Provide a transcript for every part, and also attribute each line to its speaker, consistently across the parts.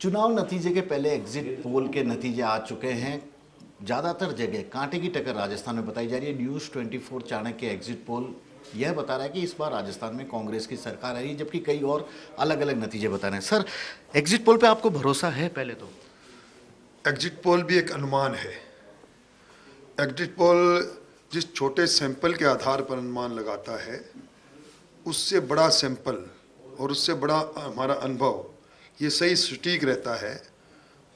Speaker 1: चुनाव नतीजे के पहले एग्जिट पोल के नतीजे आ चुके हैं। ज़्यादातर जगह कांटे की टक्कर राजस्थान में बताई जा रही है। न्यूज़ 24 चाणक्य एग्जिट पोल यह बता रहा है कि इस बार राजस्थान में कांग्रेस की सरकार आई है, जबकि कई और अलग अलग नतीजे बता रहे हैं। सर, एग्जिट पोल पे आपको भरोसा है? पहले तो
Speaker 2: एग्जिट पोल भी एक अनुमान है। एग्जिट पोल जिस छोटे सैंपल के आधार पर अनुमान लगाता है, उससे बड़ा सैंपल और उससे बड़ा हमारा अनुभव ये सही सटीक रहता है।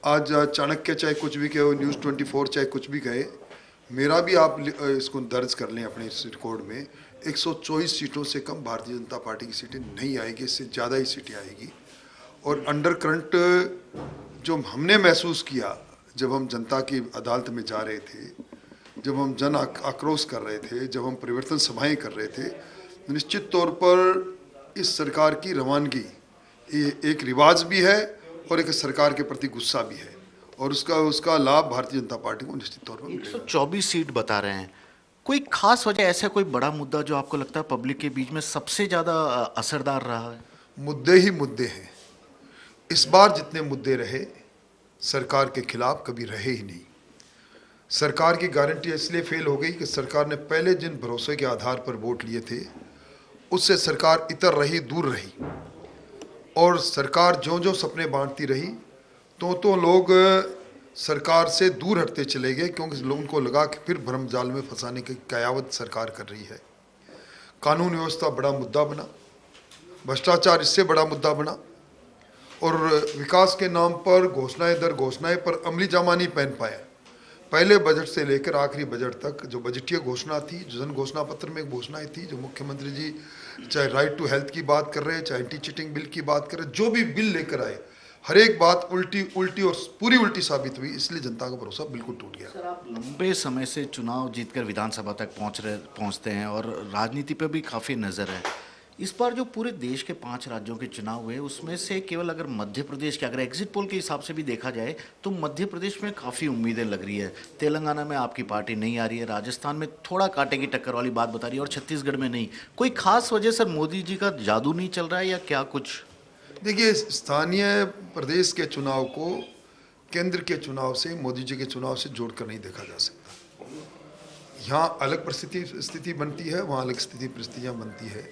Speaker 2: आज चाणक्य चाहे कुछ भी कहे, न्यूज़ 24 चाहे कुछ भी कहे, मेरा भी आप इसको दर्ज कर लें अपने इस रिकॉर्ड में, 124 सीटों से कम भारतीय जनता पार्टी की सीटें नहीं आएगी, इससे ज़्यादा ही सीटें आएगी। और अंडर करंट जो हमने महसूस किया जब हम जनता की अदालत में जा रहे थे, जब हम जन आक्रोश कर रहे थे, जब हम परिवर्तन सभाएं कर रहे थे, निश्चित तौर पर इस सरकार की रवानगी ये एक रिवाज भी है और एक सरकार के प्रति गुस्सा भी है, और उसका लाभ भारतीय जनता पार्टी को निश्चित तौर पर
Speaker 1: 124 सीट बता रहे हैं। कोई खास वजह, ऐसा कोई बड़ा मुद्दा जो आपको लगता है पब्लिक के बीच में सबसे ज़्यादा असरदार रहा है?
Speaker 2: मुद्दे ही मुद्दे हैं। इस बार जितने मुद्दे रहे सरकार के खिलाफ कभी रहे ही नहीं। सरकार की गारंटी इसलिए फेल हो गई कि सरकार ने पहले जिन भरोसे के आधार पर वोट लिए थे उससे सरकार इतर रही, दूर रही, और सरकार जो जो सपने बांटती रही तो लोग सरकार से दूर हटते चले गए, क्योंकि लोगों को लगा कि फिर भ्रम जाल में फंसाने की कयावत सरकार कर रही है। कानून व्यवस्था बड़ा मुद्दा बना, भ्रष्टाचार इससे बड़ा मुद्दा बना, और विकास के नाम पर घोषणाएं दर घोषणाएं पर अमली जामा नहीं पहन पाया। पहले बजट से लेकर आखिरी बजट तक जो बजटीय घोषणा थी, जो जन घोषणा पत्र में घोषणाएं थी, जो मुख्यमंत्री जी चाहे राइट टू हेल्थ की बात कर रहे हैं, चाहे एंटी चीटिंग बिल की बात कर रहे हैं, जो भी बिल लेकर आए हर एक बात उल्टी और पूरी उल्टी साबित हुई। इसलिए जनता का भरोसा बिल्कुल टूट गया।
Speaker 1: सर, आप लंबे समय से चुनाव जीतकर विधानसभा तक पहुंचते हैं और राजनीति पे भी काफ़ी नज़र है। इस बार जो पूरे देश के 5 राज्यों के चुनाव हुए, उसमें से केवल अगर मध्य प्रदेश के, अगर एग्जिट पोल के हिसाब से भी देखा जाए तो मध्य प्रदेश में काफ़ी उम्मीदें लग रही है। तेलंगाना में आपकी पार्टी नहीं आ रही है, राजस्थान में थोड़ा कांटे की टक्कर वाली बात बता रही है, और छत्तीसगढ़ में नहीं। कोई खास वजह सर मोदी जी का जादू नहीं चल रहा है या क्या कुछ?
Speaker 2: देखिए, स्थानीय प्रदेश के चुनाव को केंद्र के चुनाव से, मोदी जी के चुनाव से जोड़कर नहीं देखा जा सकता। यहाँ अलग स्थिति बनती है, वहाँ अलग परिस्थितियाँ बनती है।